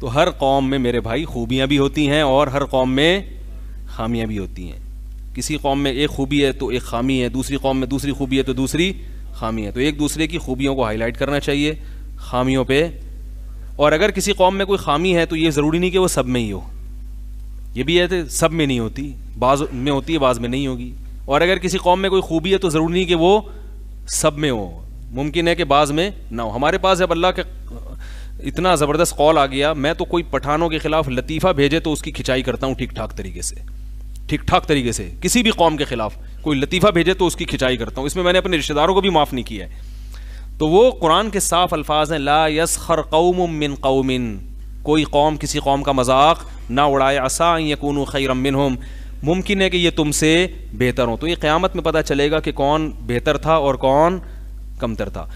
تو ہر قوم میں میرے بھائی خوبیاں بھی ہوتی ہیں اور ہر قوم میں خامیاں بھی ہوتی ہیں. کسی قوم میں ایک خوبی ہے تو ایک خامی ہے, دوسری قوم میں دوسری خوبی ہے تو دوسری خامی ہے. تو ایک دوسرے کی خوبیوں کو ہائی لائٹ کرنا چاہیے, خامیوں پہ. اور اگر کسی قوم میں کوئی خامی ہے تو یہ ضروری نہیں کہ وہ سب میں ہی ہو, یہ بھی ہے کہ سب میں نہیں ہوتی, بعض میں ہوتی ہے بعض میں نہیں ہوگی. اور اگر کسی قوم میں کوئی خوبی ہے تو ضروری نہیں کہ وہ سب میں ہو, ممکن ہے کہ بعض میں نہ ہو. ہمارے پاس جب اللہ کے اتنا زبردست قول آ گیا, میں تو کوئی پٹھانوں کے خلاف لطیفہ بھیجے تو اس کی کھچائی کرتا ہوں ٹھیک ٹھاک طریقے سے, ٹھیک ٹھاک طریقے سے. کسی بھی قوم کے خلاف کوئی لطیفہ بھیجے تو اس کی کھچائی کرتا ہوں. اس میں نے اپنے رشتہ داروں کو بھی معاف نہیں کیا ہے. تو وہ قرآن کے صاف الفاظ ہیں, لا یسخر قوم من قوم, کوئی قوم کسی قوم کا مذاق نہ اڑائے, عسیٰ ان یکونوا خیرا منہم, ممکن ہے کہ یہ تم سے بہتر ہوں. تو یہ قیامت میں پتہ چلے گا کہ کون بہتر تھا اور کون کمتر تھا.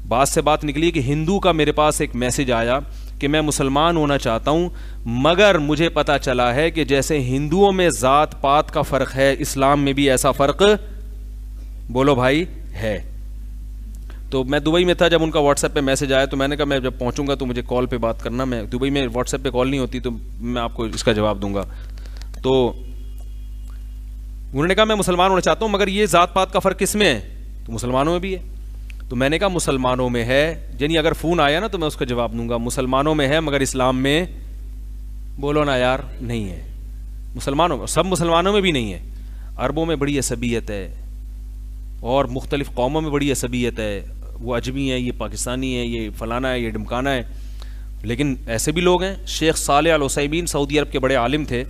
بات سے بات نکلی کہ ہندو کا میرے پاس ایک میسج آیا کہ میں مسلمان ہونا چاہتا ہوں, مگر مجھے پتہ چلا ہے کہ جیسے ہندوؤں میں ذات پات کا فرق ہے, اسلام میں بھی ایسا فرق, بولو بھائی, ہے. تو میں دبئی میں تھا جب ان کا واٹس ایپ پہ میسج آیا, تو میں نے کہا میں جب پہنچوں گا تو مجھے کال پہ بات کرنا, میں دبئی میں واٹس ایپ پہ کال نہیں ہوتی تو میں آپ کو اس کا جواب دوں گا. تو انہوں نے کہا میں مسلمان ہونا چاہتا ہوں مگر یہ ذات پات کا فرق کس میں ہے؟ تو مسلمانوں میں بھی ہے. تو میں نے کہا مسلمانوں میں ہے, یعنی اگر فون آیا نا تو میں اس کا جواب دوں گا, مسلمانوں میں ہے مگر اسلام میں, بولو نا یار, نہیں ہے. مسلمانوں میں, سب مسلمانوں میں بھی نہیں ہے. عربوں میں بڑی عصبیت ہے اور مختلف قوموں میں بڑی عصبیت ہے, وہ اجمی ہے, یہ پاکستانی ہے, یہ فلانا ہے, یہ ڈمکانا ہے. لیکن ایسے بھی لوگ ہیں. شیخ صالح العثیمین سعودی عرب کے بڑے عالم تھے.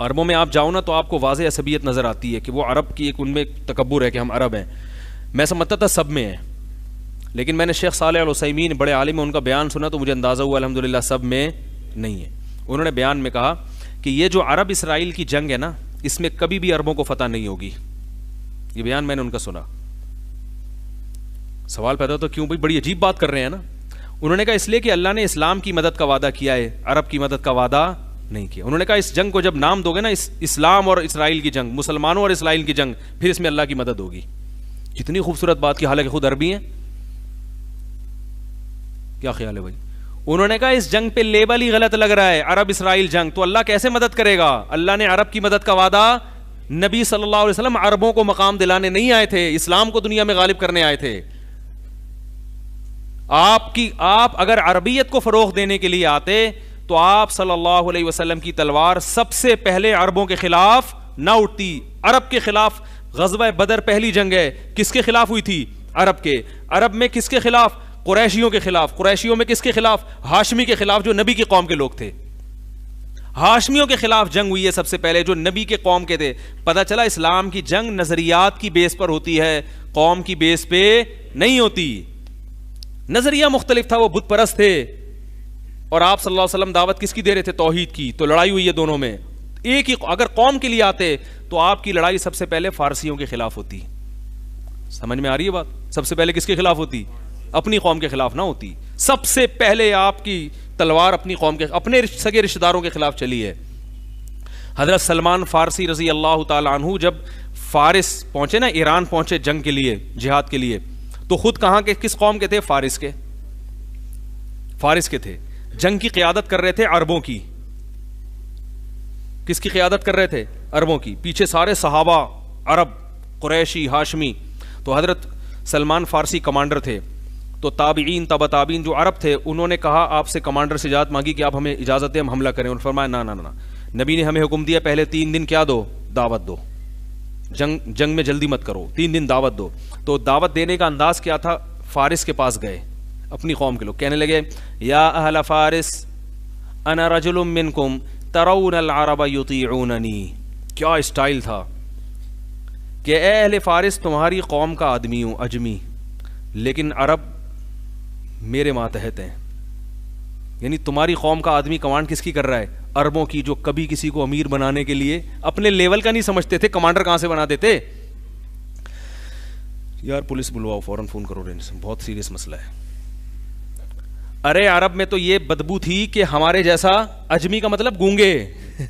عربوں میں آپ جاؤ نا تو آپ کو واضح عصبیت نظر آتی ہے کہ وہ عرب کی ایک ان میں تکبر ہے کہ ہم عرب ہیں. میں سمجھتا تھا سب میں ہے, لیکن میں نے شیخ صالح العثیمین بڑے عالم ہیں ان کا بیان سنا تو مجھے اندازہ ہوا الحمدللہ سب میں نہیں ہے. انہوں نے بیان میں کہا کہ یہ جو عرب اسرائیل کی جنگ ہے نا, اس میں کبھی بھی عربوں کو فتح نہیں ہوگی. یہ بیان میں نے ان کا سنا. سوال پیدا ہوتا کیوں بھائی, بڑی عجیب بات کر رہے ہیں نا. انہوں نے کہا اس لیے کہ اللہ نے اسلام کی مدد کا وعدہ کیا ہے, عرب کی مدد کا وعدہ نہیں کیا. انہوں نے کہا اس جنگ کو جب نام دو گے نا, اسلام اور اسرائیل کی جنگ, مسلمانوں اور اسرائیل کی جنگ, پھر اس میں اللہ کی مدد ہوگی. کتنی خوبصورت بات کی, حالانکہ خود عربی ہیں. کیا خیال ہے بھائی؟ انہوں نے کہا اس جنگ پہ لیبل ہی غلط لگ رہا ہے, عرب اسرائیل جنگ, تو اللہ کیسے مدد کرے گا؟ اللہ نے عرب کی مدد کا وعدہ, نبی صلی اللہ علیہ وسلم عربوں کو مقام دلانے نہیں آئے تھے, اسلام کو دنیا میں غالب کرنے آئے تھے. آپ اگر عربیت کو فروغ دینے کے لیے آتے تو آپ صلی اللہ علیہ وسلم کی تلوار سب سے پہلے عربوں کے خلاف نہ اٹھتی. عرب کے خلاف غزوہ بدر پہلی جنگ ہے, کس کے خلاف ہوئی تھی؟ عرب کے. عرب میں کس کے خلاف؟ قریشیوں کے خلاف. قریشیوں میں کس کے خلاف؟ ہاشمی کے خلاف, جو نبی کی قوم کے لوگ تھے. ہاشمیوں کے خلاف جنگ ہوئی ہے سب سے پہلے, جو نبی کے قوم کے تھے. پتہ چلا اسلام کی جنگ نظریات کی بیس پر ہوتی ہے, قوم کی بیس پہ نہیں ہوتی. نظریہ مختلف تھا, وہ بت پرست تھے, اور آپ صلی اللہ علیہ وسلم دعوت کس کی دے رہے تھے؟ توحید کی. تو لڑائی ہوئی ہے دونوں میں. ایک ہی اگر قوم کے لیے آتے تو آپ کی لڑائی سب سے پہلے فارسیوں کے خلاف ہوتی. سمجھ میں آ رہی ہے بات؟ سب سے پہلے کس کے خلاف ہوتی؟ اپنی قوم کے خلاف نہ ہوتی. سب سے پہلے آپ کی تلوار اپنی قوم کے, اپنے سگے رشتہ داروں کے خلاف چلی ہے. حضرت سلمان فارسی رضی اللہ تعالی عنہ جب فارس پہنچے نا, ایران پہنچے جنگ کے لیے, جہاد کے لیے, تو خود کہاں کے, کس قوم کے تھے؟ فارس کے. فارس کے تھے. جنگ کی قیادت کر رہے تھے عربوں کی. کس کی قیادت کر رہے تھے؟ عربوں کی. پیچھے سارے صحابہ عرب, قریشی, ہاشمی. تو حضرت سلمان فارسی کمانڈر تھے. تو تابعین, تبع تابعین جو عرب تھے, انہوں نے کہا آپ سے کمانڈر سے اجازت مانگی کہ آپ ہمیں اجازت دیں ہم حملہ کریں. انہوں نے فرمایا نہ نہ نہ, نبی نے ہمیں حکم دیا پہلے 3 دن کیا دو؟ دعوت دو. جنگ میں جلدی مت کرو, 3 دن دعوت دو. تو دعوت دینے کا انداز کیا تھا؟ فارس کے پاس گئے, اپنی قوم کے لوگ, کہنے لگے یا اہل فارس انا رجل منکم ترون العرب یطیعوننی. کیا اسٹائل تھا کہ اے اہل فارس تمہاری قوم کا آدمی ہوں, اجمی, لیکن عرب میرے ماتحت ہیں. یعنی تمہاری قوم کا آدمی کمانڈ کس کی کر رہا ہے؟ عربوں کی, جو کبھی کسی کو امیر بنانے کے لیے اپنے لیول کا نہیں سمجھتے تھے. کمانڈر کہاں سے بنا دیتے؟ یار پولیس بلواؤ, فوراً فون کرو, بہت سیریس مسئلہ ہے. ارے عرب میں تو یہ بدبو تھی کہ ہمارے جیسا, اجمی کا مطلب گونگے,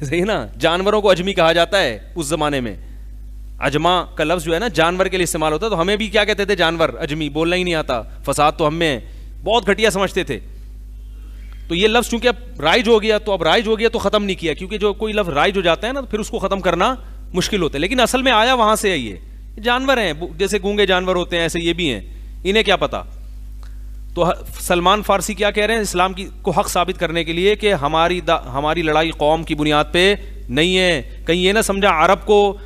صحیح نا, جانوروں کو اجمی کہا جاتا ہے اس زمانے میں. اجما کا لفظ جو ہے نا جانور کے لیے استعمال ہوتا ہے, تو ہمیں بھی کیا کہتے تھے؟ جانور, اجمی, بولنا ہی نہیں آتا, فساد تو ہم میں ہے, بہت گھٹیا سمجھتے تھے. تو یہ لفظ چونکہ اب رائج ہو گیا، تو اب رائج ہو گیا تو ختم نہیں کیا، کیونکہ جو کوئی لفظ رائج ہو جاتا ہے نا تو پھر اس کو ختم کرنا مشکل ہوتا ہے، لیکن اصل میں آیا وہاں سے ہے. یہ جانور ہیں، جیسے گونگے جانور ہوتے ہیں ایسے یہ بھی ہیں، انہیں کیا پتا. تو سلمان فارسی کیا کہہ رہے ہیں اسلام کو حق ثابت کرنے کے لیے کہ ہماری لڑائی قوم کی بنیاد پہ نہیں ہے. کہیں یہ نہ سمجھا عرب کو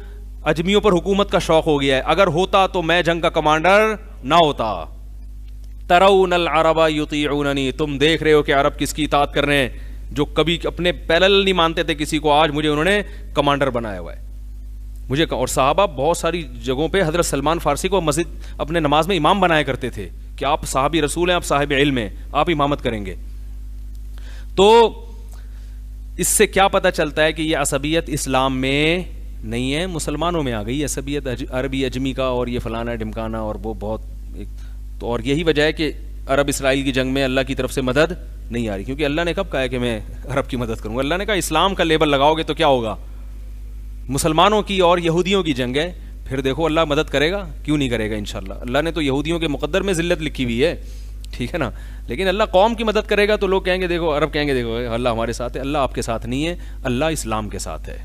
اجمیوں پر حکومت کا شوق ہو گیا ہے، اگر ہوتا تو میں جنگ کا کمانڈر نہ ہوتا. ترون العرب یطیعوننی، تم دیکھ رہے ہو کہ عرب کس کی اطاعت کر رہے ہیں، جو کبھی اپنے پیرل نہیں مانتے تھے کسی کو، آج مجھے انہوں نے کمانڈر بنایا ہوا ہے مجھے. اور صحابہ بہت ساری جگہوں پہ حضرت سلمان فارسی کو مسجد اپنے نماز میں امام بنایا کرتے تھے کہ آپ صحابی رسول ہیں، آپ صاحب علم ہیں، آپ امامت کریں گے. تو اس سے کیا پتہ چلتا ہے کہ یہ عصبیت اسلام میں نہیں ہے، مسلمانوں میں آ گئی عصبیت، عربی اجمی کا اور یہ فلانا ڈمکانا، اور وہ بہت تو. اور یہی وجہ ہے کہ عرب اسرائیل کی جنگ میں اللہ کی طرف سے مدد نہیں آ رہی، کیونکہ اللہ نے کب کہا ہے کہ میں عرب کی مدد کروں گا؟ اللہ نے کہا اسلام کا لیبل لگاؤ گے تو کیا ہوگا؟ مسلمانوں کی اور یہودیوں کی جنگ ہے، پھر دیکھو اللہ مدد کرے گا، کیوں نہیں کرے گا انشاءاللہ. اللہ نے تو یہودیوں کے مقدر میں ذلت لکھی ہوئی ہے، ٹھیک ہے نا، لیکن اللہ قوم کی مدد کرے گا تو لوگ کہیں گے دیکھو، عرب کہیں گے دیکھو اللہ ہمارے ساتھ ہے. اللہ آپ کے ساتھ نہیں ہے، اللہ اسلام کے ساتھ ہے،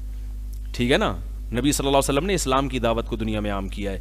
ٹھیک ہے نا. نبی صلی اللہ علیہ وسلم نے اسلام کی دعوت کو دنیا میں عام کیا ہے.